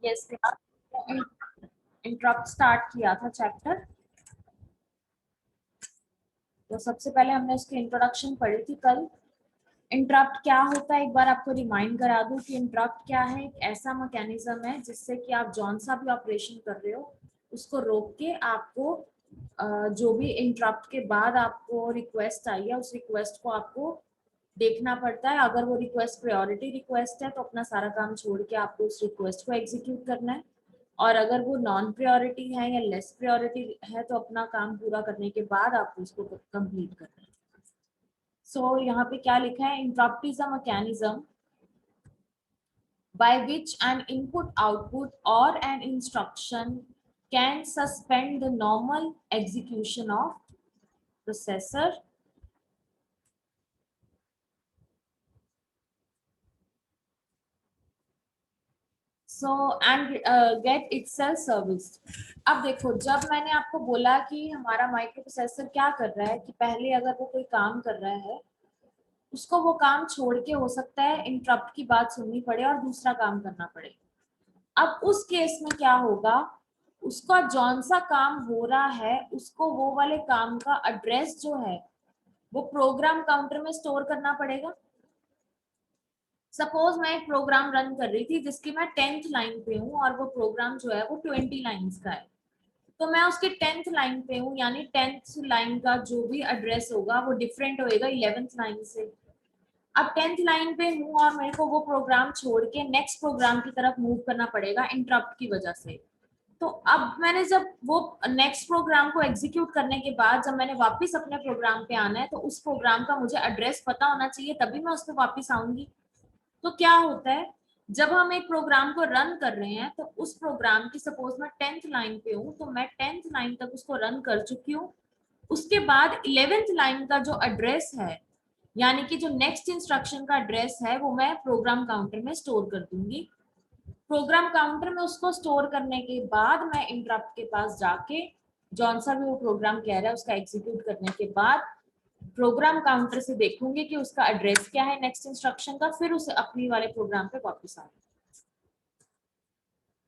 Yes class, interrupt start किया था chapter. तो सबसे पहले हमने उसकी इंट्रोडक्शन पढ़ी थी कल। इंटरप्ट क्या होता है एक बार आपको रिमाइंड करा दूं कि इंटरप्ट क्या है। एक ऐसा मैकेनिज्म है जिससे कि आप जौन सा भी ऑपरेशन कर रहे हो उसको रोक के आपको जो भी इंटरप्ट के बाद आपको रिक्वेस्ट आई है उस रिक्वेस्ट को आपको देखना पड़ता है। अगर वो रिक्वेस्ट प्रायोरिटी रिक्वेस्ट है तो अपना सारा काम छोड़ के आपको उस रिक्वेस्ट को एग्जीक्यूट करना है, और अगर वो नॉन प्रायोरिटी है या लेस प्रायोरिटी है तो अपना काम पूरा करने के बाद आपको उसको कंप्लीट करना है। सो यहाँ पे क्या लिखा है, interrupt is a mechanism by which an input output or an instruction can suspend the normal execution of processor so and get itself serviced। अब देखो, जब मैंने आपको बोला कि हमारा माइक्रो प्रोसेसर क्या कर रहा है कि पहले अगर वो कोई काम कर रहा है उसको वो काम छोड़ के हो सकता है इंटरप्ट की बात सुननी पड़े और दूसरा काम करना पड़े। अब उस केस में क्या होगा, उसका जौन सा काम हो रहा है उसको वो वाले काम का एड्रेस जो है वो प्रोग्राम काउंटर में स्टोर करना पड़ेगा। सपोज मैं एक प्रोग्राम रन कर रही थी जिसकी मैं 10th लाइन पे हूँ और वो प्रोग्राम जो है वो 20 लाइंस का है, तो मैं उसकी 10th लाइन पे हूँ, यानी 10th लाइन का जो भी एड्रेस होगा वो डिफरेंट होएगा 11th लाइन से। अब 10th लाइन पे हूँ और मेरे को वो प्रोग्राम छोड़ के नेक्स्ट प्रोग्राम की तरफ मूव करना पड़ेगा इंटरप्ट की वजह से। तो अब मैंने जब वो नेक्स्ट प्रोग्राम को एग्जीक्यूट करने के बाद जब मैंने वापस अपने प्रोग्राम पे आना है तो उस प्रोग्राम का मुझे एड्रेस पता होना चाहिए तभी मैं उस पर वापस आऊंगी। तो क्या होता है, जब हम एक प्रोग्राम को रन कर रहे हैं तो उस प्रोग्राम की सपोज मैं 10th लाइन पे हूँ तो मैं 10th लाइन तक उसको रन कर चुकी हूँ। उसके बाद 11th लाइन का जो एड्रेस है यानी कि जो नेक्स्ट इंस्ट्रक्शन का एड्रेस है वो मैं प्रोग्राम काउंटर में स्टोर कर दूंगी। प्रोग्राम काउंटर में उसको स्टोर करने के बाद मैं इंटरप्ट के पास जाके जौन सा भी वो प्रोग्राम कह रहा है उसका एग्जीक्यूट करने के बाद प्रोग्राम काउंटर से देखूंगी कि उसका एड्रेस क्या है नेक्स्ट इंस्ट्रक्शन का, फिर उसे अपनी वाले प्रोग्राम पे वापस आऊंगी।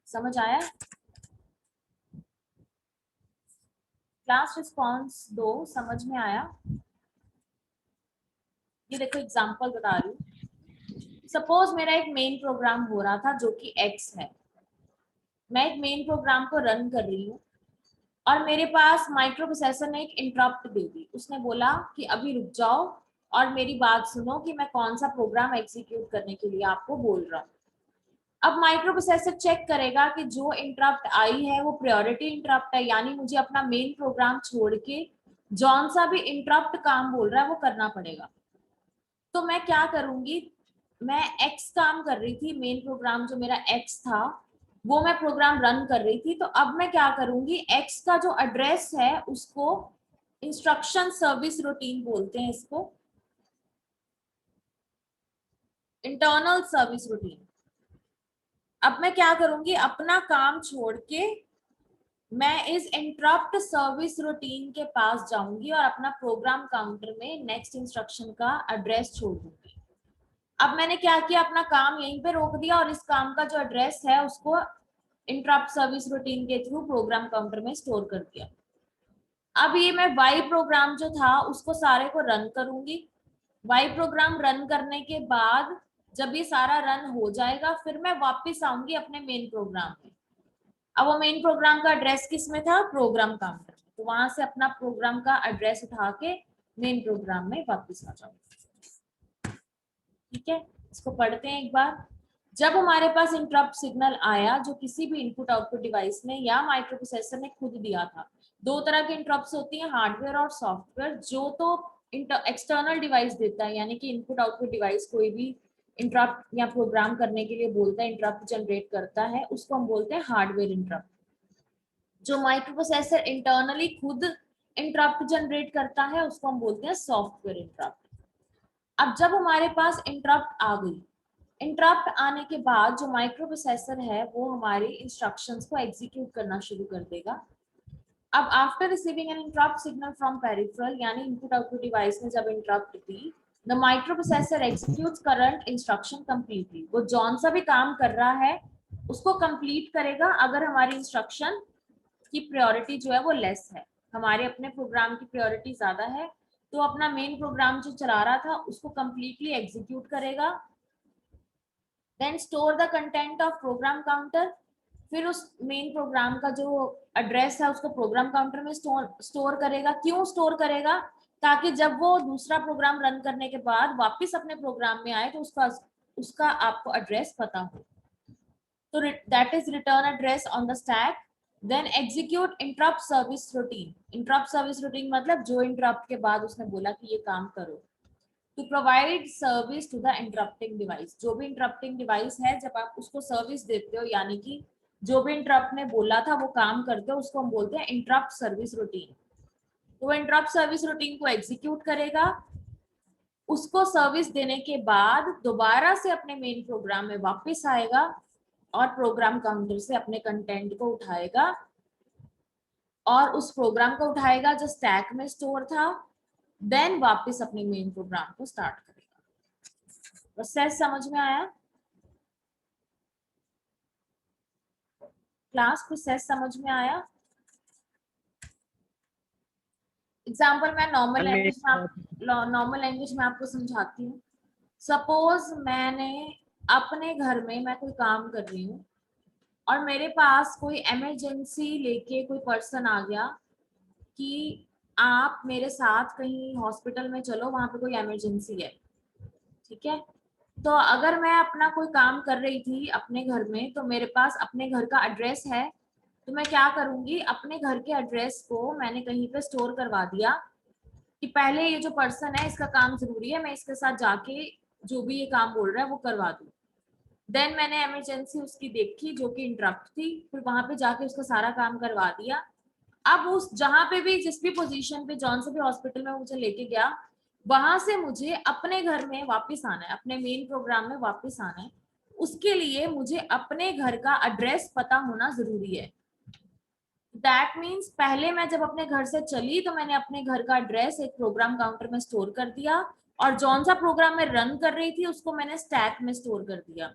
समझ आया? क्लास रिस्पॉन्स दो, समझ में आया? ये देखो एग्जांपल बता रही हूँ। सपोज मेरा एक मेन प्रोग्राम हो रहा था जो कि एक्स है। मैं एक मेन प्रोग्राम को रन कर रही हूँ और मेरे पास माइक्रो प्रोसेसर ने एक इंटरप्ट दे दी। उसने बोला कि अभी रुक जाओ और मेरी बात सुनो कि मैं कौन सा प्रोग्राम एग्जीक्यूट करने के लिए आपको बोल रहा हूँ। अब माइक्रो प्रोसेसर चेक करेगा कि जो इंटरप्ट आई है वो प्रायोरिटी इंटरप्ट है, यानी मुझे अपना मेन प्रोग्राम छोड़ के जौन सा भी इंटरप्ट काम बोल रहा है वो करना पड़ेगा। तो मैं क्या करूंगी, मैं एक्स काम कर रही थी, मेन प्रोग्राम जो मेरा एक्स था वो मैं प्रोग्राम रन कर रही थी। तो अब मैं क्या करूंगी, एक्स का जो एड्रेस है उसको इंस्ट्रक्शन सर्विस रूटीन बोलते हैं, इसको इंटरनल सर्विस रूटीन। अब मैं क्या करूंगी, अपना काम छोड़ के मैं इस इंटरप्ट सर्विस रूटीन के पास जाऊंगी और अपना प्रोग्राम काउंटर में नेक्स्ट इंस्ट्रक्शन का एड्रेस छोड़ दूंगी। अब मैंने क्या किया, अपना काम यहीं पे रोक दिया और इस काम का जो एड्रेस है उसको इंटरप्ट सर्विस रूटीन के थ्रू प्रोग्राम काउंटर में स्टोर कर दिया। अब ये मैं वाई प्रोग्राम जो था उसको सारे को रन करूंगी। वाई प्रोग्राम रन करने के बाद जब ये सारा रन हो जाएगा फिर मैं वापस आऊंगी अपने मेन प्रोग्राम में। अब वो मेन प्रोग्राम का एड्रेस किस में था, प्रोग्राम काउंटर में, तो वहां से अपना प्रोग्राम का एड्रेस उठा के मेन प्रोग्राम में वापस आ जाऊंगी। ठीक है, इसको पढ़ते हैं एक बार। जब हमारे पास इंटरप्ट सिग्नल आया जो किसी भी इनपुट आउटपुट डिवाइस ने या माइक्रो प्रोसेसर ने खुद दिया था, दो तरह के इंटरप्ट्स होती हैं, हार्डवेयर और सॉफ्टवेयर। जो तो एक्सटर्नल डिवाइस देता है यानी कि इनपुट आउटपुट डिवाइस कोई भी इंटरप्ट या प्रोग्राम करने के लिए बोलता है, इंटरप्ट जनरेट करता है, उसको हम बोलते हैं हार्डवेयर इंटरप्ट। जो माइक्रो प्रोसेसर इंटरनली खुद इंटरप्ट जनरेट करता है उसको हम बोलते हैं सॉफ्टवेयर इंटरप्ट। अब जब हमारे पास इंटरप्ट आ गई, इंटरप्ट आने के बाद जो माइक्रो प्रोसेसर है वो हमारी इंस्ट्रक्शंस को एग्जीक्यूट करना शुरू कर देगा। अब after receiving N interrupt signal from peripheral यानी इनपुट आउटपुट डिवाइस ने जब interrupt the, the micro processor executes current instruction completely. वो जौन सा भी काम कर रहा है उसको कंप्लीट करेगा अगर हमारी इंस्ट्रक्शन की प्रायोरिटी जो है वो लेस है, हमारे अपने प्रोग्राम की प्रायोरिटी ज्यादा है, तो अपना मेन प्रोग्राम जो चला रहा था उसको कंप्लीटली एग्जीक्यूट करेगा। Then store the content of program counter, फिर उस मेन प्रोग्राम का जो एड्रेस है उसको प्रोग्राम काउंटर में स्टोर करेगा। क्यों स्टोर करेगा? ताकि जब वो दूसरा प्रोग्राम रन करने के बाद वापस अपने प्रोग्राम में आए तो उसका उसका आपको एड्रेस पता हो। तो that is return address on the stack. Then execute interrupt service routine. Interrupt service routine मतलब जो इंटरप्ट के बाद उसने बोला कि ये काम करो। To provide service to the interrupting device, जो भी इंटरप्टिंग डिवाइस है जब आप उसको सर्विस देते हो, यानी कि जो भी इंटरप्ट ने बोला था वो काम करते हो, उसको हम बोलते हैं इंटरप्ट सर्विस रूटीन। तो वो इंटरप्ट सर्विस रूटीन को एग्जीक्यूट करेगा, उसको सर्विस देने के बाद दोबारा से अपने मेन प्रोग्राम में वापस आएगा और प्रोग्राम काउंटर से अपने कंटेंट को उठाएगा और उस प्रोग्राम को उठाएगा जो स्टैक में स्टोर था, देन वापस अपने मेन प्रोग्राम को स्टार्ट करेगा। प्रोसेस समझ में आया? क्लास प्रोसेस समझ में आया? एग्जाम्पल मैं नॉर्मल लैंग्वेज में आपको समझाती हूँ। सपोज मैंने अपने घर में मैं कोई काम कर रही हूँ और मेरे पास कोई इमरजेंसी लेके कोई पर्सन आ गया कि आप मेरे साथ कहीं हॉस्पिटल में चलो, वहां पे कोई इमरजेंसी है। ठीक है, तो अगर मैं अपना कोई काम कर रही थी अपने घर में तो मेरे पास अपने घर का एड्रेस है, तो मैं क्या करूंगी, अपने घर के एड्रेस को मैंने कहीं पे स्टोर करवा दिया कि पहले ये जो पर्सन है इसका काम जरूरी है, मैं इसके साथ जाके जो भी ये काम बोल रहा है वो करवा दूं। देन मैंने इमरजेंसी उसकी देखी जो कि इंटरप्ट थी, फिर वहां पे जाके उसका सारा काम करवा दिया। अब उस जहां पे भी जिस भी पोजीशन पे जौन से भी हॉस्पिटल में मुझे लेके गया, वहां से मुझे अपने घर में वापस आना है, अपने मेन प्रोग्राम में वापस आना है। उसके लिए मुझे अपने घर का एड्रेस पता होना जरूरी है। दैट मीन्स पहले मैं जब अपने घर से चली तो मैंने अपने घर का एड्रेस एक प्रोग्राम काउंटर में स्टोर कर दिया और जौन सा प्रोग्राम मैं रन कर रही थी उसको मैंने स्टैक में स्टोर कर दिया।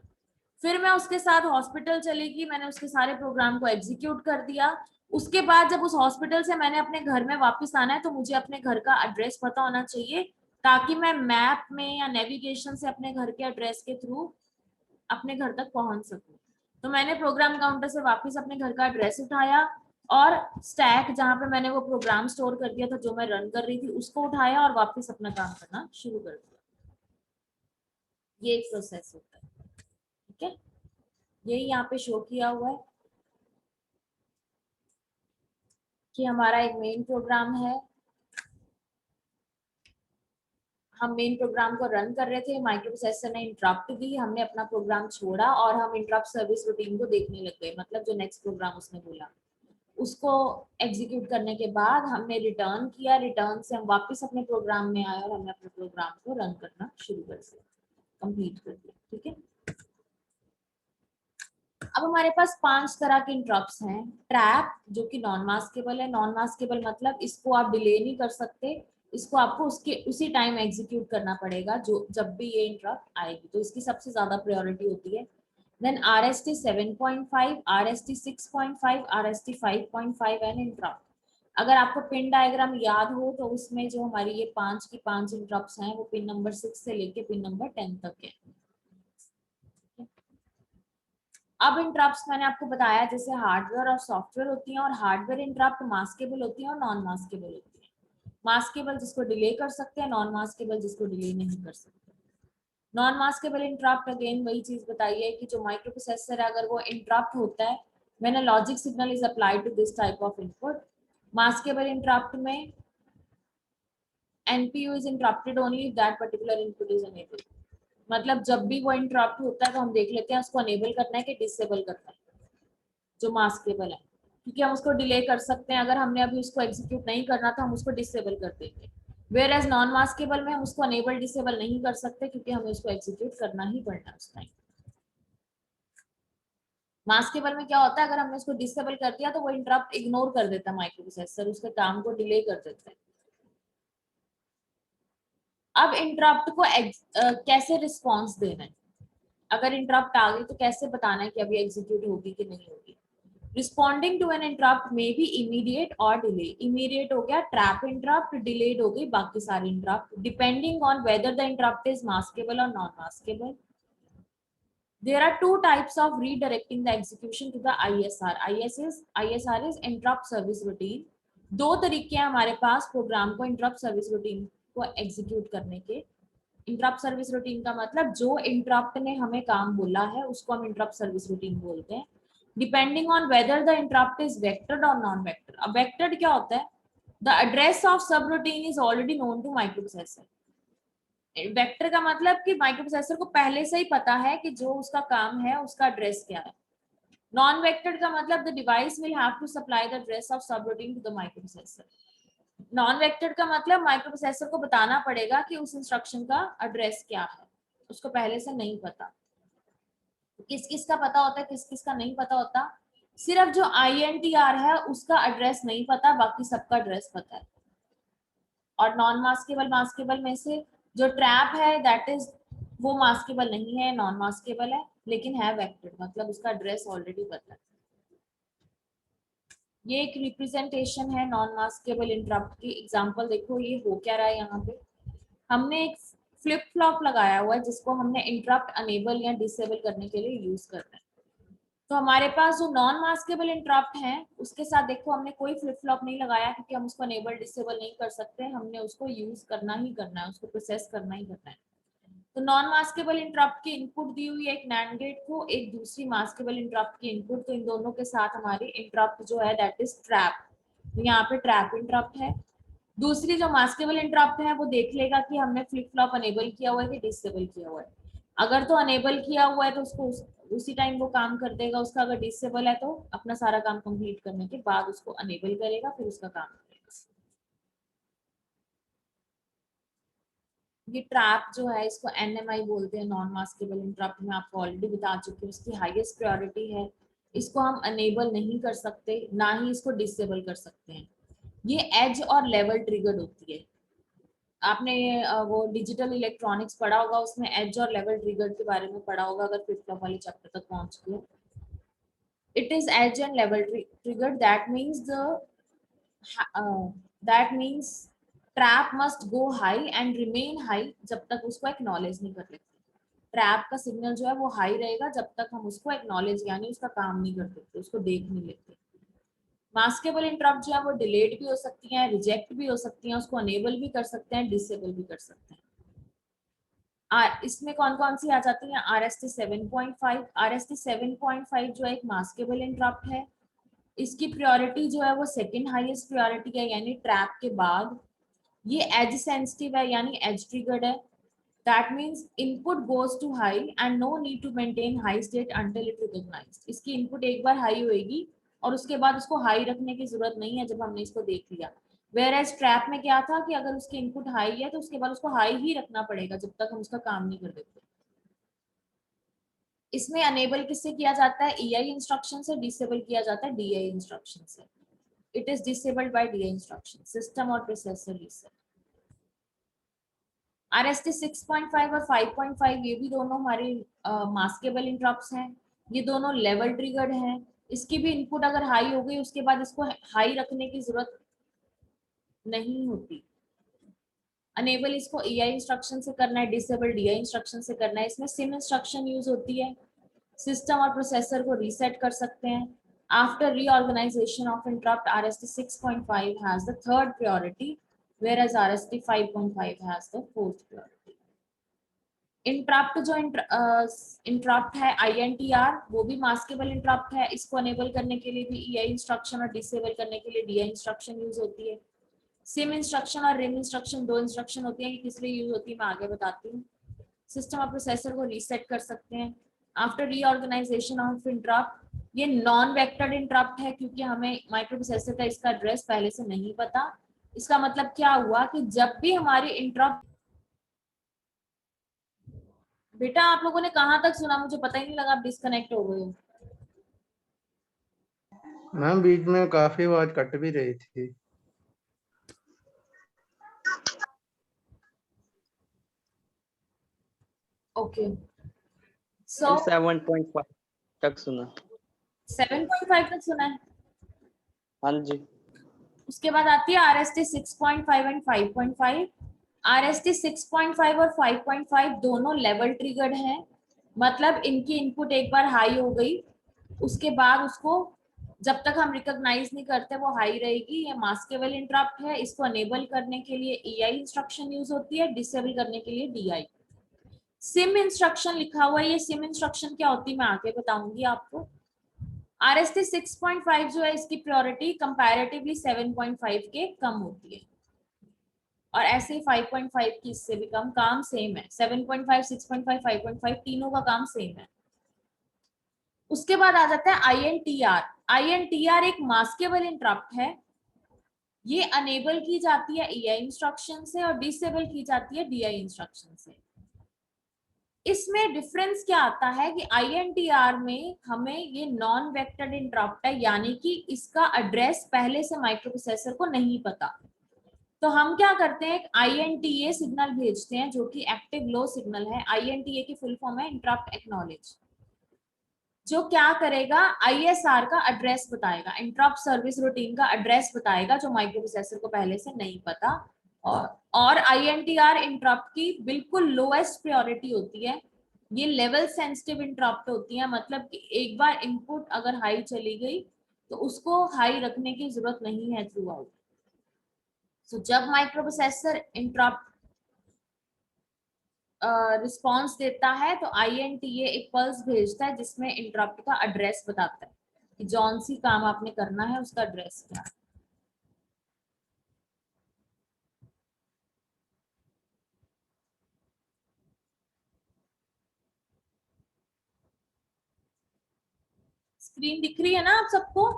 फिर मैं उसके साथ हॉस्पिटल चली गई, मैंने उसके सारे प्रोग्राम को एग्जीक्यूट कर दिया। उसके बाद जब उस हॉस्पिटल से मैंने अपने घर में वापस आना है तो मुझे अपने घर का एड्रेस पता होना चाहिए ताकि मैं मैप में या नेविगेशन से अपने घर के एड्रेस के थ्रू अपने घर तक पहुंच सकूं। तो मैंने प्रोग्राम काउंटर से वापस अपने घर का एड्रेस उठाया और स्टैक जहां पे मैंने वो प्रोग्राम स्टोर कर दिया था जो मैं रन कर रही थी उसको उठाया और वापस अपना काम करना शुरू कर दिया। ये एक प्रोसेस होता है। ठीक है, यही यहाँ पे शो किया हुआ है कि हमारा एक मेन प्रोग्राम है, हम मेन प्रोग्राम को रन कर रहे थे, माइक्रो प्रोसेसर ने इंटरप्ट दी, हमने अपना प्रोग्राम छोड़ा और हम इंटरप्ट सर्विस रूटीन को देखने लग गए, मतलब जो नेक्स्ट प्रोग्राम उसने बोला उसको एग्जीक्यूट करने के बाद हमने रिटर्न किया, रिटर्न से हम वापस अपने प्रोग्राम में आए और हमने अपने प्रोग्राम को रन करना शुरू कर दिया, कंप्लीट कर दिया। ठीक है, अब हमारे पास 5 तरह के इंटरप्ट्स हैं। ट्रैप जो कि नॉन मास्केबल है, नॉन मास्केबल मतलब इसको आप डिले नहीं कर सकते, इसको आपको उसके उसी टाइम एग्जीक्यूट करना पड़ेगा जो जब भी ये इंटरप्ट आएगी, तो इसकी सबसे ज्यादा प्रायोरिटी होती है। Then RST 7.5, RST 6.5, RST 5.5 and interrupt. अगर आपको पिन डायग्राम याद हो तो उसमें जो हमारी ये 5 की 5 इंटरप्ट्स हैं वो पिन नंबर 6 से लेके पिन नंबर 10 तक है। अब इंटरप्ट्स मैंने आपको बताया जैसे हार्डवेयर और सॉफ्टवेयर होती हैं, और हार्डवेयर इंटरप्ट मास्केबल होती है और नॉन मास्केबल होती है। मास्केबल जिसको डिले कर सकते हैं, नॉन मास्केबल जिसको डिले नहीं कर सकते। नॉन मास्केबल इंटरप्ट अगेन वही चीज बताई है कि जो माइक्रो प्रोसेसर है अगर वो इंटरप्ट होता है when a logic signal is applied to this type of input. Maskable interrupt में NPU is interrupted only if that particular input is enabled। मतलब जब भी वो इंटरप्ट होता है तो हम देख लेते हैं उसको अनेबल करना है कि डिसेबल करना है, जो मास्केबल है, क्योंकि हम उसको डिले कर सकते हैं, अगर हमने अभी उसको एग्जीक्यूट नहीं करना तो हम उसको डिसेबल कर देंगे। वेयर एज नॉन मास्केबल में हम उसको अनेबल डिसेबल नहीं कर सकते क्योंकि हमें उसको एग्जीक्यूट करना ही पड़ना है उस टाइम। मास्केबल में क्या होता है, अगर हमने उसको डिसेबल कर दिया तो वो इंटरप्ट इग्नोर कर देता है माइक्रो प्रोसेसर, उसके काम को डिले कर देता है। अब इंटरप्ट को कैसे रिस्पॉन्स देना है, अगर इंटरप्ट आ गई तो कैसे बताना है कि अभी एग्जीक्यूट होगी कि नहीं होगी। रिस्पॉन्डिंग टू एन इंटरप्ट में भी इमीडिएट और डिले। इमीडिएट हो गया ट्रैप इंटरप्ट, डिलेड हो गई बाकी सारी interrupt, depending on whether the interrupt is maskable और non maskable. There are two types of redirecting the execution to the ISR. ISR is interrupt service routine. दो तरीके हैं हमारे पास प्रोग्राम को इंटरप्ट सर्विस रूटीन को एग्जीक्यूट करने के। Interrupt service routine का मतलब जो इंटरप्ट ने हमें काम बोला है उसको हम इंटरप्ट सर्विस रूटीन बोलते हैं। Depending on whether the interrupt is vectored और नॉन वेक्टर्ड। अब वेक्टर्ड क्या होता है? The address of subroutine is already known to microprocessor. Vector का मतलब कि माइक्रोप्रोसेसर को पहले से ही पता है कि जो उसका काम है उसका एड्रेस क्या है। नॉन वेक्टर का मतलब the device will have to supply the address of subroutine to the microprocessor. Non vector का मतलब माइक्रोप्रोसेसर को बताना पड़ेगा कि उस इंस्ट्रक्शन का एड्रेस क्या है, उसको पहले से नहीं पता। किस किस का पता होता है, किस किस का नहीं पता होता? सिर्फ जो INTR है उसका एड्रेस नहीं पता, बाकी सबका एड्रेस पता है। और नॉन मास्केबल मास्केबल में से जो ट्रैप है दैट इज वो मास्केबल नहीं है, नॉन मास्केबल है लेकिन है वेक्टर्ड, मतलब उसका एड्रेस ऑलरेडी पता है। ये एक रिप्रेजेंटेशन है नॉन मास्केबल इंटरप्ट की। एग्जांपल देखो ये हो क्या रहा है। यहाँ पे हमने एक फ्लिप फ्लॉप लगाया हुआ है जिसको हमने इंटरप्ट अनेबल या डिसेबल करने के लिए यूज करना है। तो हमारे पास जो नॉन मास्केबल इंटरप्ट है उसके साथ देखो हमने कोई फ्लिप फ्लॉप नहीं लगाया क्योंकि हम उसको अनेबल डिसेबल नहीं कर सकते, हमने उसको यूज करना ही करना है, उसको प्रोसेस करना ही करना है। तो नॉन मास्केबल इंटरप्ट की इनपुट दी हुई है एक नैंड गेट को, एक दूसरी मास्केबल इंटरप्ट की इनपुट। तो इन दोनों के साथ हमारी इंटरप्ट जो है दैट इज ट्रैप। तो यहाँ पे ट्रैप इंटरप्ट है। दूसरी जो मास्केबल इंटरप्ट है वो देख लेगा कि हमने फ्लिप फ्लॉप अनेबल किया हुआ है कि डिसेबल किया हुआ है। अगर तो अनेबल किया हुआ है तो उसको उसी टाइम वो काम कर देगा उसका। अगर डिसेबल है तो अपना सारा काम कंप्लीट करने के बाद उसको अनेबल करेगा, फिर उसका काम करेगा। ये ट्रैप जो है इसको NMI बोलते हैं, नॉन मास्केबल इंटरप्ट। में आपको ऑलरेडी बता चुकी हूँ इसकी हाईएस्ट प्रायोरिटी है। इसको हम अनेबल नहीं कर सकते, ना ही इसको डिसेबल कर सकते हैं। ये एज और लेवल ट्रिगर्ड होती है। आपने वो डिजिटल इलेक्ट्रॉनिक्स पढ़ा होगा, उसमें एज और लेवल ट्रिगर्ड के बारे में पढ़ा होगा अगर फ्लिप फ्लॉप वाले चैप्टर तक पहुंच गए। It is edge and level triggered, that means trap must go high and remain high जब तक उसको एक्नॉलेज नहीं कर लेते। ट्रैप का सिग्नल जो है वो हाई रहेगा जब तक हम उसको एक्नॉलेज यानी उसका काम नहीं कर देते, उसको देख नहीं लेते। मास्केबल इंटरप्ट जो है वो डिलेड भी हो सकती हैं, रिजेक्ट भी हो सकती हैं, उसको अनेबल भी कर सकते हैं, डिसेबल भी कर सकते हैं। इसमें कौन कौन सी आ जाती है? RST 7.5। RST 7.5 जो एक मास्केबल इंटरप्ट है, इसकी प्रायोरिटी जो है वो सेकंड हाईएस्ट प्रायोरिटी है यानी ट्रैप के बाद। ये एज सेंसिटिव है यानी एज ट्रिगर्ड है। That means input goes to high and no need to maintain high state until it recognised. इसकी इनपुट एक बार हाई होएगी और उसके बाद उसको हाई रखने की जरूरत नहीं है जब हमने इसको देख लिया। वेयर एज ट्रैप में क्या था कि अगर उसकी इनपुट हाई है तो उसके बाद उसको हाई ही रखना पड़ेगा जब तक हम उसका काम नहीं कर देते। इसमें अनेबल किससे किया जाता है? EI इंस्ट्रक्शन से। डिसेबल किया जाता है DI इंस्ट्रक्शन से। It is disabled by DI instruction, system और प्रोसेसर रीसेट। RST 6.5 और 5.5 ये भी दोनों हमारे मास्केबल इंटरप्ट्स हैं। ये दोनों लेवल ट्रिगर्ड हैं। इसकी भी इनपुट अगर हाई हो गई उसके बाद इसको हाई रखने की जरूरत नहीं होती। अनेबल इसको EI इंस्ट्रक्शन से करना है, डिसेबल DI इंस्ट्रक्शन से करना है। इसमें सिम इंस्ट्रक्शन यूज होती है। सिस्टम और प्रोसेसर को रीसेट कर सकते हैं। After reorganisation of interrupt RST 6.5 has the third priority whereas RST 5.5 has the fourth priority. Interrupt जो इंटरप्ट है INTR वो भी मास्केबल इंटरप्ट है। इसको अनेबल करने के लिए भी EI इंस्ट्रक्शन और डिसेबल करने के लिए DI इंस्ट्रक्शन यूज होती है। सिम इंस्ट्रक्शन और रिम इंस्ट्रक्शन दो इंस्ट्रक्शन होती है, किस लिए यूज होती है मैं आगे बताती हूँ। सिस्टम और प्रोसेसर को रीसेट कर सकते हैं आफ्टर रीऑर्गेनाइजेशन ऑफ इंटरप्ट। ये नॉन वेक्टर्ड इंटरप्ट है क्योंकि हमें माइक्रो प्रोसेसर का इसका एड्रेस पहले से नहीं पता। इसका मतलब क्या हुआ कि जब भी हमारी इंटरप्ट, बेटा आप लोगों ने कहाँ तक सुना? मुझे पता ही नहीं लगा, आप डिस्कनेक्ट हो गए हो। मैम बीच में काफी आवाज कट भी रही थी। ओके सो 7.5 तक सुना। 7.5 तक सुना है। हाँ जी। उसके बाद आती है RST 6.5 एंड 5.5। RST 6.5 और 5.5 दोनों लेवल ट्रिगर्ड हैं, मतलब इनकी इनपुट एक बार हाई हो गई, उसके बाद उसको जब तक हम रिकॉग्नाइज नहीं करते वो हाई रहेगी। ये मास्केबल इंटरप्ट है, इसको अनेबल करने के लिए EI इंस्ट्रक्शन यूज होती है, डिसेबल करने के लिए DI। सिम इंस्ट्रक्शन लिखा हुआ है, ये सिम इंस्ट्रक्शन क्या होती है मैं आगे बताऊंगी आपको। RST 6.5 जो है इसकी प्रायोरिटी कंपैरेटिवली 7.5 के कम होती है, और ऐसे ही 5.5 की इससे भी कम, काम सेम है। 7.5, 6.5, 5.5 तीनों का काम सेम है। उसके बाद आ जाता है INTR। INTR एक मास्केबल इंटरप्ट है, ये अनेबल की जाती है EI इंस्ट्रक्शन से और डिसेबल की जाती है DI इंस्ट्रक्शन से। इसमें डिफरेंस क्या आता है कि INTR में हमें ये नॉन वेक्टर्ड इंटरप्ट है, यानी कि इसका एड्रेस पहले से माइक्रोप्रोसेसर को नहीं पता। तो हम क्या करते हैं, एक INTA सिग्नल भेजते हैं जो कि एक्टिव लो सिग्नल है। INTA की फुल फॉर्म है इंटरप्ट एक्नॉलेज, जो क्या करेगा, ISR का एड्रेस बताएगा, इंटरप्ट सर्विस रूटीन का एड्रेस बताएगा जो माइक्रोप्रोसेसर को पहले से नहीं पता। और INTR इंटरप्ट की बिल्कुल लोएस्ट प्रायोरिटी होती है, ये लेवल सेंसिटिव इंटरप्ट होती है, मतलब कि एक बार इनपुट अगर हाई चली गई तो उसको हाई रखने की जरूरत नहीं है थ्रू आउट। तो जब माइक्रोप्रोसेसर इंटरप्ट रिस्पॉन्स देता है तो INTA एक पल्स भेजता है जिसमें इंटरप्ट का एड्रेस बताता है कि जौन सी काम आपने करना है उसका एड्रेस क्या है। स्क्रीन दिख रही है ना आप सबको?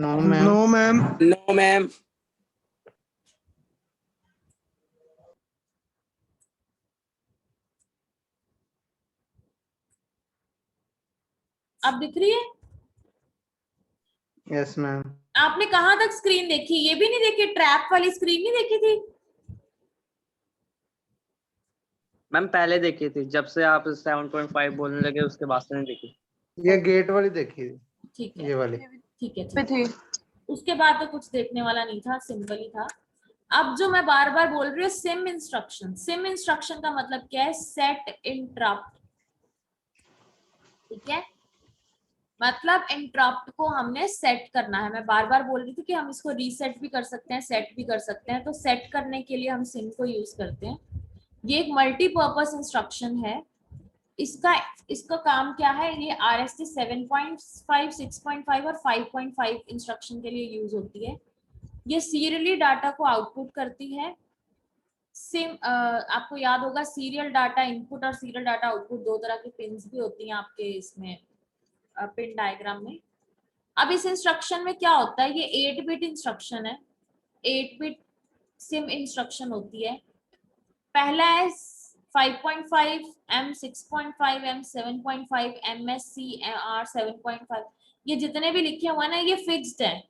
No ma'am. No ma'am. No ma'am. अब दिख रही है? Yes ma'am. आपने कहाँ तक स्क्रीन देखी? ये भी नहीं देखी, ट्रैप वाली स्क्रीन नहीं देखी थी? मैम पहले देखी थी, जब से आप 7.5 बोलने लगे उसके बाद से नहीं देखी। ये गेट वाली देखी थी, ठीक है, ये वाली। ठीक है, ठीक है। उसके बाद तो कुछ देखने वाला नहीं था, सिंपल ही था। अब जो मैं बार बार बोल रही हूँ सिम इंस्ट्रक्शन, सिम इंस्ट्रक्शन का मतलब क्या है, सेट इंटरप्ट। ठीक है, मतलब इंटरप्ट को हमने सेट करना है। मैं बार बार बोल रही थी कि हम इसको रीसेट भी कर सकते हैं, सेट भी कर सकते हैं। तो सेट करने के लिए हम सिम को यूज करते हैं। ये एक मल्टीपर्पज इंस्ट्रक्शन है। इसका काम क्या है, ये RST 7.5, 6.5 और 5.5 इंस्ट्रक्शन के लिए यूज होती है। ये सीरियली डाटा को आउटपुट करती है। सिम आपको याद होगा सीरियल डाटा इनपुट और सीरियल डाटा आउटपुट दो तरह की पिन्स भी होती हैं आपके इसमें पिन डायग्राम में। अब इस इंस्ट्रक्शन में क्या होता है, ये 8 बिट इंस्ट्रक्शन है, 8 बिट सिम इंस्ट्रक्शन होती है। पहला है 5.5, M 6.5, M 7.5, MSC, R 7.5। ये जितने भी लिखे हुए ना ये फिक्स्ड है,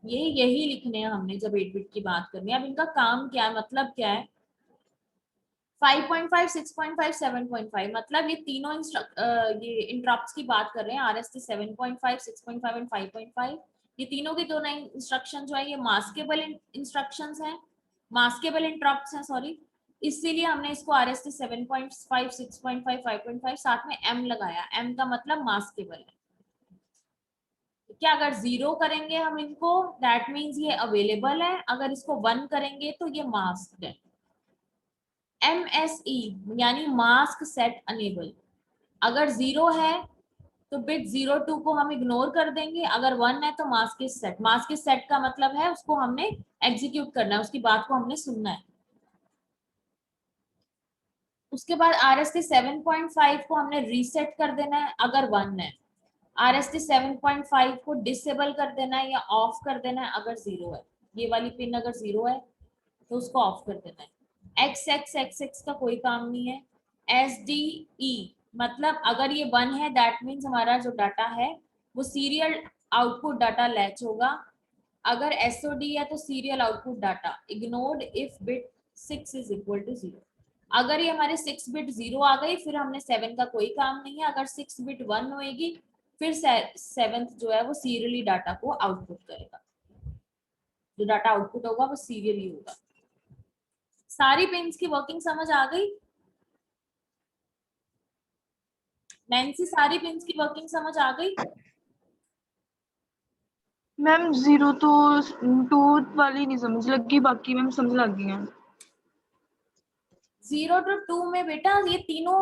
ये यही लिखने हैं हमने जब 8 बिट की बात करनी है। अब इनका काम क्या है, मतलब क्या है, 5.5, 6.5, 7.5 मतलब ये तीनों ये इंटरप्ट्स की बात कर रहे हैं। RST 7.5, 6.5 एंड 5.5 ये तीनों के दोनों इंस्ट्रक्शन जो है ये मास्केबल इंस्ट्रक्शंस हैं, मास्केबल इंटरप्ट्स हैं, सॉरी। इसीलिए हमने इसको RST 7.5, 6.5, 5.5 साथ में M लगाया। M का मतलब मास्केबल है। क्या अगर 0 करेंगे हम इनको दैट मीन्स ये अवेलेबल है, अगर इसको 1 करेंगे तो ये मास्क्ड है। MSE यानी मास्क सेट अनेबल, अगर 0 है तो बिट 02 को हम इग्नोर कर देंगे, अगर 1 है तो mask is set. Mask is set का मतलब है उसको हमने एग्जीक्यूट करना है, उसकी बात को हमने सुनना है। उसके बाद RST 7.5 को हमने रीसेट कर देना है अगर 1 है। RST 7.5 को डिसेबल कर देना है या ऑफ कर देना है अगर 0 है। ये वाली पिन अगर 0 है तो उसको ऑफ कर देना है। XX का कोई काम नहीं है। SDE मतलब अगर ये 1 है दैट मीन्स हमारा जो डाटा है वो सीरियल आउटपुट डाटा लैच होगा। अगर SOD है तो serial output data ignored if bit 6 is equal to 0। अगर ये हमारे 6 बिट 0 आ गई फिर हमने 7 का कोई काम नहीं है। अगर 6 बिट 1 होएगी फिर 7th जो है वो सीरियली डाटा को आउटपुट करेगा। जो डाटा आउटपुट होगा वो सीरियली होगा। सारी पिन्स की वर्किंग समझ आ गई? नैन्सी, सारी पिन्स की वर्किंग समझ आ गई? मैम 0 तो 2 वाली नहीं समझ लगी, बाकी मैम समझ लग गई हैं। 0 to 2 में बेटा ये तीनों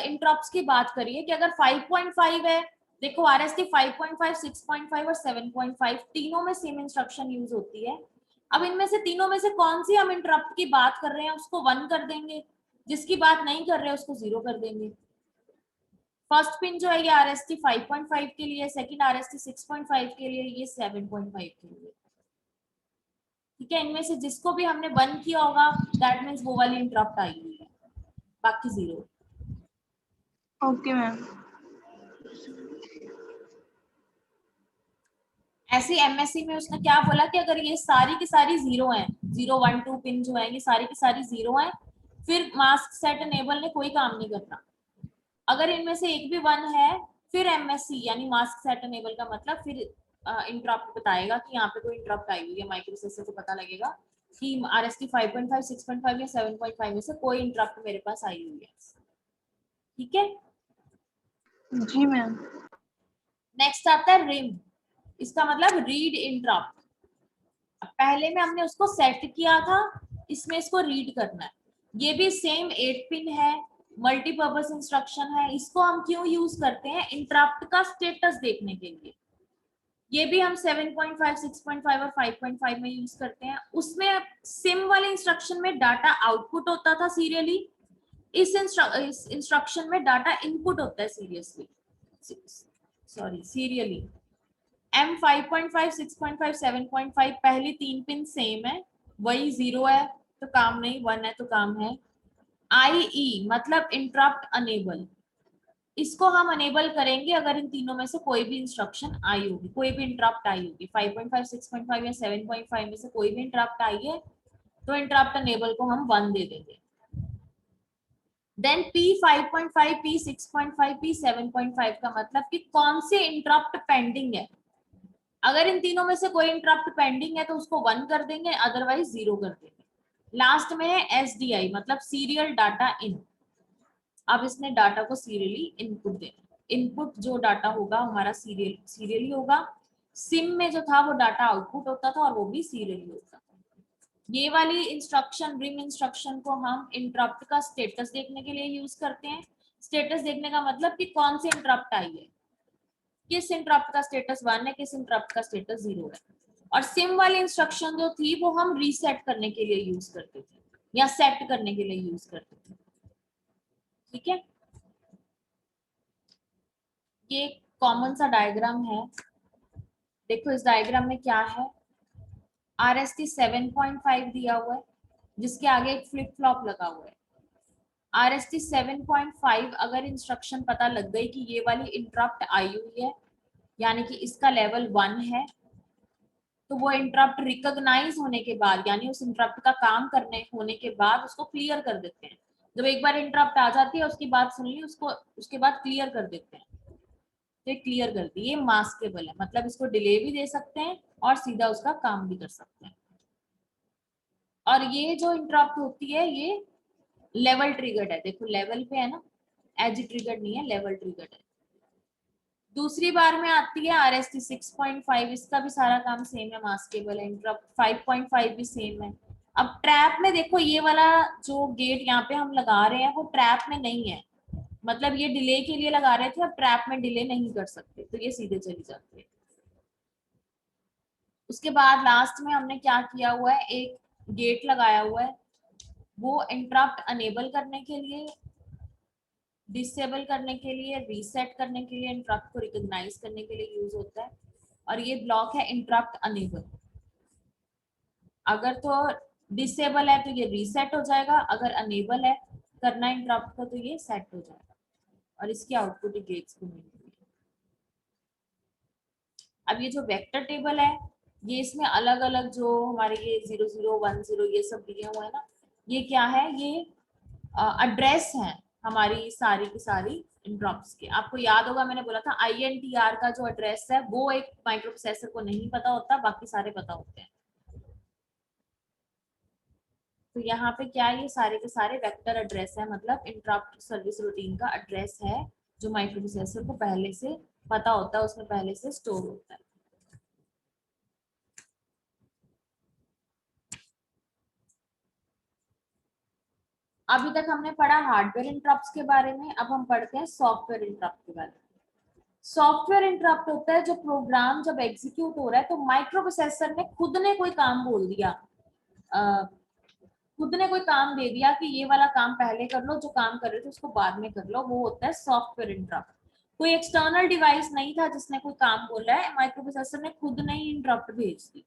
इंटरप्ट्स की बात करिए कि अगर 5.5 है, देखो RST 5.5, 6.5 और 7.5 तीनों में सेम इंस्ट्रक्शन यूज होती है। अब इनमें से तीनों में से कौन सी हम इंटरप्ट की बात कर रहे हैं उसको 1 कर देंगे, जिसकी बात नहीं कर रहे उसको 0 कर देंगे। फर्स्ट पिन जो है ये RST 5.5 के लिए, सेकंड RST 6.5 के लिए, ये 7.5 के लिए। ठीक है, इनमें से जिसको भी हमने 1 किया होगा दैट मीन्स वो वाली इंटरप्ट आई हुई है, बाकी 0। Okay ma'am. ऐसे MSc में उसने क्या बोला कि अगर ये सारी की सारी 0 हैं, 0 1 2 पिन जो है ये सारी की सारी 0 हैं, फिर मास्क सेट एनेबल ने कोई काम नहीं करना। अगर इनमें से एक भी 1 है फिर MSc यानी मास्क सेट एनेबल का मतलब फिर इंटरप्ट बताएगा कि यहाँ पे कोई इंटरप्ट आई हुई है। माइक्रो प्रोसेसर को पता लगेगा कि RST 5.5, 6.5 या 7.5 में से कोई इंटरप्ट मेरे पास आई हुई है। ठीक है, जी मैम। नेक्स्ट आता है रिम। इसका मतलब रीड इंटरप्ट। पहले में हमने उसको सेट किया था, इसमें इसको रीड करना है। ये भी सेम 8 पिन है, मल्टीपर्पज इंस्ट्रक्शन है। इसको हम क्यों यूज करते हैं? इंटरप्ट का स्टेटस देखने के लिए। ये भी हम 7.5, 6.5 और 5.5 में यूज करते हैं। उसमें सिम वाले इंस्ट्रक्शन में डाटा आउटपुट होता था सीरियली, इस इंस्ट्रक्शन में डाटा इनपुट होता है सीरियली। M 5.5, 6.5, 7.5 पहली 3 पिन सेम है, वही 0 है तो काम नहीं, 1 है तो काम है। IE मतलब इंटरप्ट अनेबल, इसको हम अनेबल करेंगे अगर इन तीनों में से कोई भी इंस्ट्रक्शन आई होगी, कोई भी इंटरप्ट आई होगी। 5.5, 6.5 या 7.5 में से कोई भी इंटरप्ट आई है तो इंटरप्ट अनेबल को हम 1 दे देंगे। देन P 5.5, P 6.5, P 7.5 का मतलब कि कौन से इंटरप्ट पेंडिंग है। अगर इन तीनों में से कोई इंटरप्ट पेंडिंग है तो उसको 1 कर देंगे, अदरवाइज 0 कर देंगे। लास्ट में है SDI मतलब सीरियल डाटा इन। अब इसने डाटा को सीरियली इनपुट देना। इनपुट जो डाटा होगा हमारा सीरियली होगा। सिम में जो था वो डाटा आउटपुट होता था और वो भी सीरियली होता था। ये वाली इंस्ट्रक्शन रिम इंस्ट्रक्शन को हम इंटरप्ट का स्टेटस देखने के लिए यूज करते हैं। स्टेटस देखने का मतलब कि कौन सी इंटरप्ट आई है, किस इंटरप्ट का स्टेटस 1 है, किस इंटरप्ट का स्टेटस 0 है। और सिम वाली इंस्ट्रक्शन जो थी वो हम रीसेट करने के लिए यूज करते थे या सेट करने के लिए यूज करते थे। ठीक है, ये कॉमन सा डायग्राम है। देखो इस डायग्राम में क्या है, RST 7.5 दिया हुआ है जिसके आगे एक फ्लिप फ्लॉप लगा हुआ है। RST 7.5 अगर इंस्ट्रक्शन पता लग गई कि ये वाली इंटरप्ट आई हुई है यानी कि इसका लेवल 1 है, तो वो इंटरप्ट रिकॉग्नाइज होने के बाद यानी उस इंटरप्ट का काम करने होने के बाद उसको क्लियर कर देते हैं। जब एक बार इंटरप्ट आ जाती है उसकी बात सुन ली, उसको उसके बाद क्लियर कर देते हैं। तो क्लियर कर दी, ये मास्केबल है मतलब इसको डिले भी दे सकते हैं और सीधा उसका काम भी कर सकते हैं। और ये जो इंटरप्ट होती है ये लेवल ट्रिगर्ड है। देखो लेवल पे है ना, एज ट्रिगर्ड नहीं है, लेवल ट्रिगर्ड है। दूसरी बार में आती है RST 6.5, इसका भी सारा काम सेम है, मास्केबल है। इंटरप्ट 5.5 भी सेम है। अब ट्रैप में देखो ये वाला जो गेट यहाँ पे हम लगा रहे हैं वो ट्रैप में नहीं है, मतलब ये डिले के लिए लगा रहे थे, अब ट्रैप में डिले नहीं कर सकते तो ये सीधे चली जाती है। उसके बाद लास्ट में हमने क्या किया हुआ है, एक गेट लगाया हुआ है, वो इंटरप्ट अनेबल करने के लिए, डिसेबल करने के लिए, रीसेट करने के लिए, इंटरप्ट को रिकॉग्नाइज करने के लिए यूज होता है। और ये ब्लॉक है इंटरप्ट अनेबल। अगर तो डिसेबल है तो ये रीसेट हो जाएगा, अगर अनेबल है करना इंटरप्ट को तो ये सेट हो जाएगा और इसकी आउटपुट गेट्स को मिलेगी। अब ये जो वेक्टर टेबल है ये इसमें अलग अलग जो हमारे ये 0 0 1 0 ये सब दिए हुए हैं ना, ये क्या है, ये एड्रेस हैं हमारी सारी की सारी इंटरप्ट्स के। आपको याद होगा मैंने बोला था INTR का जो एड्रेस है वो एक माइक्रो प्रोसेसर को नहीं पता होता, बाकी सारे पता होते हैं। तो यहाँ पे क्या है, ये सारे के सारे वेक्टर एड्रेस है, मतलब इंटरप्ट सर्विस रूटीन का एड्रेस है जो माइक्रो प्रोसेसर को पहले से पता होता है, उसमें पहले से स्टोर होता है। अभी तक हमने पढ़ा हार्डवेयर इंटरप्ट्स के बारे में, अब हम पढ़ते हैं सॉफ्टवेयर इंटरप्ट के बारे में। सॉफ्टवेयर इंटरप्ट होता है जो प्रोग्राम जब एग्जीक्यूट हो रहा है तो माइक्रो प्रोसेसर ने खुद ने कोई काम बोल दिया, खुद ने कोई काम दे दिया कि ये वाला काम पहले कर लो, जो काम कर रहे थे उसको बाद में कर लो, वो होता है सॉफ्टवेयर इंटरप्ट। कोई एक्सटर्नल डिवाइस नहीं था जिसने कोई काम बोला है, माइक्रो प्रोसेसर ने खुद ने ही इंटरप्ट भेज दी।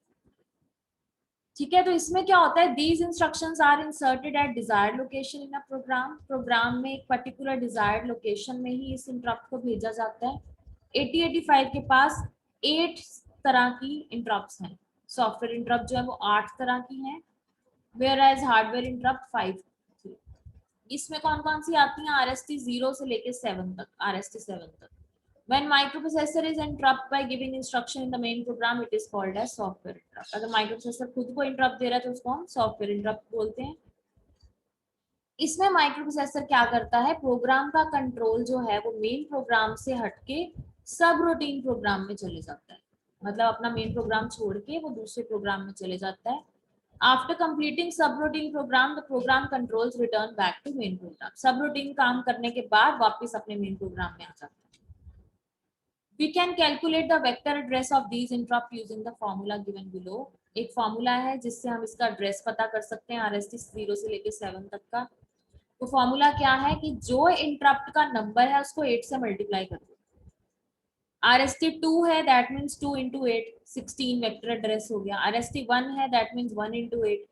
ठीक है, तो इसमें क्या होता है, these instructions are inserted at desired location in a program. Program में एक पर्टिकुलर डिजायर्ड लोकेशन में ही इस इंटरप्ट को भेजा जाता है। 8085 के पास 8 तरह की इंटरप्ट्स हैं। सॉफ्टवेयर इंटरप्ट जो है वो 8 तरह की हैं, वेयर एज हार्डवेयर इंटरप्ट 5 थी। इसमें कौन कौन सी आती हैं, RST 0 से लेके 7 तक, RST 7 तक। When microprocessor is interrupt by giving instruction in the main program, it is called as software interrupt. अगर microprocessor खुद को interrupt दे रहा है तो उसको हम software interrupt बोलते हैं। इसमें microprocessor क्या करता है, प्रोग्राम का कंट्रोल जो है वो मेन प्रोग्राम से हटके सब रूटीन प्रोग्राम में चले जाता है, मतलब अपना मेन प्रोग्राम छोड़ के वो दूसरे प्रोग्राम में चले जाता है। After completing subroutine program, the program controls return back to main program. Subroutine काम करने के बाद वापस अपने मेन प्रोग्राम में आ जाता है। We can calculate the vector address of these interrupt using the formula given below. एक फॉर्मूला है जिससे हम इसका एड्रेस पता कर सकते हैं RST 0 से लेके 7 तक का। तो फॉर्मूला क्या है कि जो इंटरप्ट का नंबर है उसको 8 से मल्टीप्लाई कर दो। RST 2 है that means 2 into 8 16 vector address हो गया। RST 1 है दैट मीन्स 1 into 8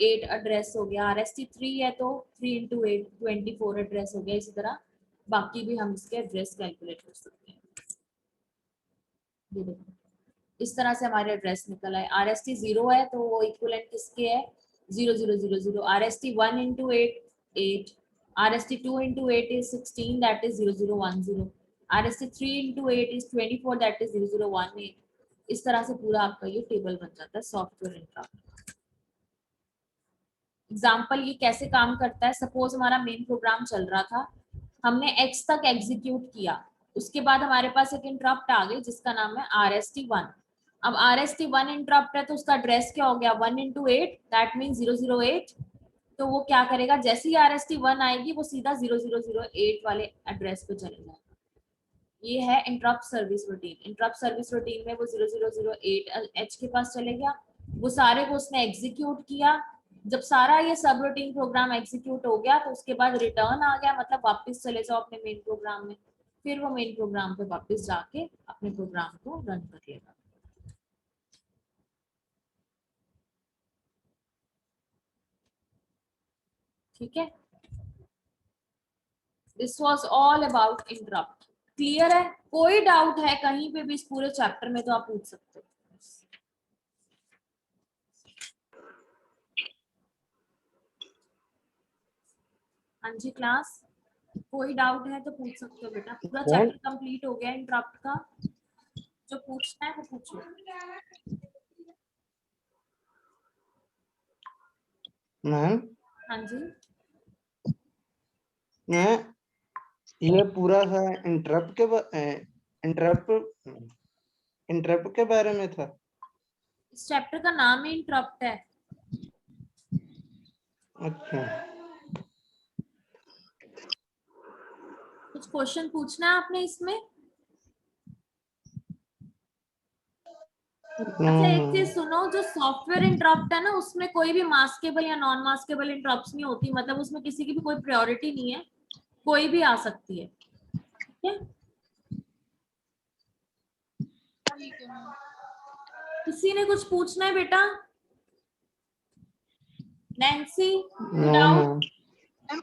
8 एड्रेस हो गया। RST 3 है तो 3 into 8 24 एड्रेस हो गया। इसी तरह बाकी भी हम इसके एड्रेस कैलकुलेट कर सकते हैं। ये देखो इस तरह से हमारे एड्रेस निकल आए। RST 0 है तो वो इक्विवेलेंट किसके है, 0 0 0 0। RST 1 into 8 8, RST 2 into 8 is 16 that is 0 0 1 0, RST 3 into 8 is 24 that is 0 0 1 8। इस तरह से पूरा आपका ये टेबल बन जाता है सॉफ्टवेयर इंटरप्ट। एग्जाम्पल ये कैसे काम करता है, सपोज हमारा मेन प्रोग्राम चल रहा था, हमने X तक एग्जीक्यूट किया, उसके बाद हमारे पास एक इंटरप्ट आ गई जिसका नाम है RST 1। अब RST 1 इंटरप्ट है तो उसका एड्रेस क्या हो गया, 1 into 8 दैट मीन 008। तो वो क्या करेगा, जैसे ही RST 1 आएगी वो सीधा 0008 वाले एड्रेस पे चलेगा। ये है interrupt service routine. Interrupt service routine में वो 0008H के पास चले गया, वो सारे को उसने एग्जीक्यूट किया। जब सारा ये सब रूटीन प्रोग्राम एग्जीक्यूट हो गया तो उसके बाद रिटर्न आ गया, मतलब वापस चले जाओ अपने मेन प्रोग्राम में। फिर वो मेन प्रोग्राम पे वापस जाके अपने प्रोग्राम को रन कर लेगा। ठीक है, this was all about interrupt. Clear है, कोई डाउट है कहीं पे भी इस पूरे चैप्टर में तो आप पूछ सकते हो। हाँ जी क्लास, कोई डाउट है तो पूछ सकते हो बेटा। पूरा चैप्टर कंप्लीट हो गया इंटरप्ट का, जो पूछना है वो पूछो। मैम हाँ जी, ये पूरा है इंटरप्ट के बारे में था। इस चैप्टर का नाम ही इंटरप्ट है। अच्छा, कुछ क्वेश्चन पूछना है आपने इसमें? अच्छा एक चीज सुनो, जो सॉफ्टवेयर इंटरप्ट है ना उसमें कोई भी मास्केबल या नॉन मास्केबल इंटरप्ट्स नहीं होती, मतलब उसमें किसी की भी कोई प्रायोरिटी नहीं है, कोई भी आ सकती है। ठीक है, किसी ने कुछ पूछना है बेटा? Nancy, no doubt? Ma'am.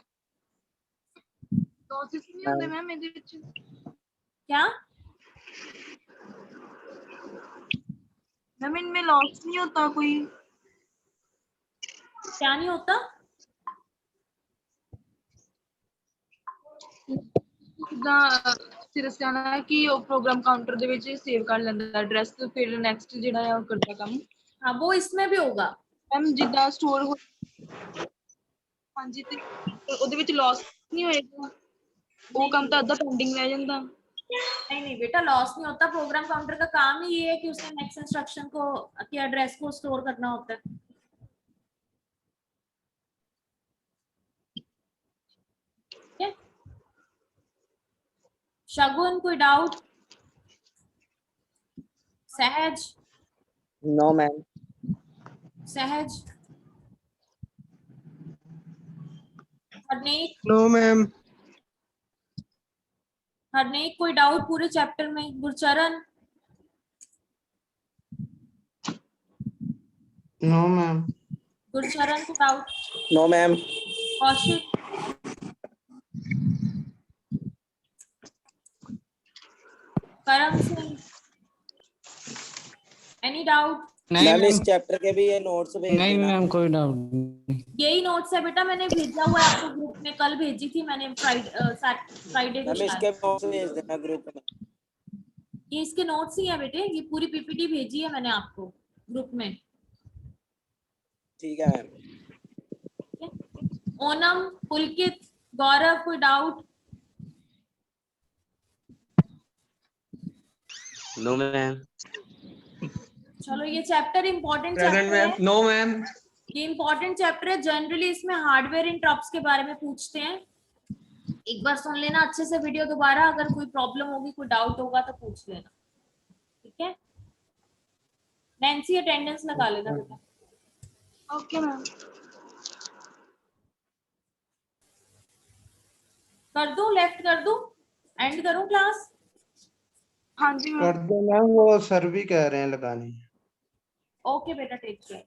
Losses नहीं होते मैम ਇਹਦੇ ਵਿੱਚ? क्या मैम इनमें लॉस नहीं होता कोई? क्या नहीं होता? ਜਿੱਦਾਂ ਤੁਸੀਂ ਦੱਸਿਆ ਨਾ ਕਿ ਉਹ ਪ੍ਰੋਗਰਾਮ ਕਾਊਂਟਰ ਦੇ ਵਿੱਚ ਸੇਵ ਕਰ ਲੈਂਦਾ ਐਡਰੈਸ, ਫਿਰ ਨੈਕਸਟ ਜਿਹੜਾ ਹੈ ਉਹ ਕਰਦਾ ਕੰਮ। हाँ वो इसमें भी होगा। ਮੈਮ ਜਿੱਦਾਂ ਸਟੋਰ ਹੋ, ਹਾਂਜੀ, ਤੇ ਉਹਦੇ ਵਿੱਚ ਲॉस ਨਹੀਂ ਹੋਏਗਾ, ਉਹ ਕੰਮ ਤਾਂ ਅੱਧਾ ਪੈਂਡਿੰਗ ਰਹਿ ਜਾਂਦਾ। नहीं नहीं बेटा, लॉस नहीं होता। प्रोग्राम काउंटर का काम ही ये है कि उसने नेक्स्ट इंस्ट्रक्शन को के एड्रेस को स्टोर करना होता है। ठीक है? शगुन, कोई doubt? Sahaj? No ma'am. Sahaj? Harnek? No ma'am. Harnek, कोई डाउट पूरे चैप्टर में? गुरचरण? No ma'am. गुरचरण को doubt? No ma'am. Kaushik? Karam Singh? Any doubt? Ma'am इस चैप्टर के भी ये नोट्स भेज नहीं देना। मैम कोई डाउट नहीं। यही नोट्स है बेटा, मैंने भेजा हुआ है आपको ग्रुप में, कल भेजी थी मैंने, फ्राइडे को मैम शायद। इसके नोट्स भेज देना ग्रुप में। ये इसके नोट्स ही है बेटे, ये पूरी पीपीटी भेजी है मैंने आपको ग्रुप में। ठीक है मैम। ठीक है? ओनम, पुलकित, गौरव, कोई डाउट? No ma'am. चलो, ये चैप्टर इंपॉर्टेंट चैप्टर है। No ma'am. ये इंपॉर्टेंट चैप्टर है। जनरली इसमें हार्डवेयर इंटरप्ट्स के बारे में पूछते हैं। एक बार सुन लेना अच्छे से वीडियो दोबारा, अगर कोई प्रॉब्लम होगी, कोई डाउट होगा तो पूछ लेना। ठीक है? नैन्सी, अटेंडेंस लगा लेना बेटा। Okay ma'am. कर दूं, लेफ्ट कर दूं, एंड करूं क्लास? हाँ जी मैम। कर दो मैम, वो सर भी कह रहे हैं लगानी। ओके बेटा, टेक केयर।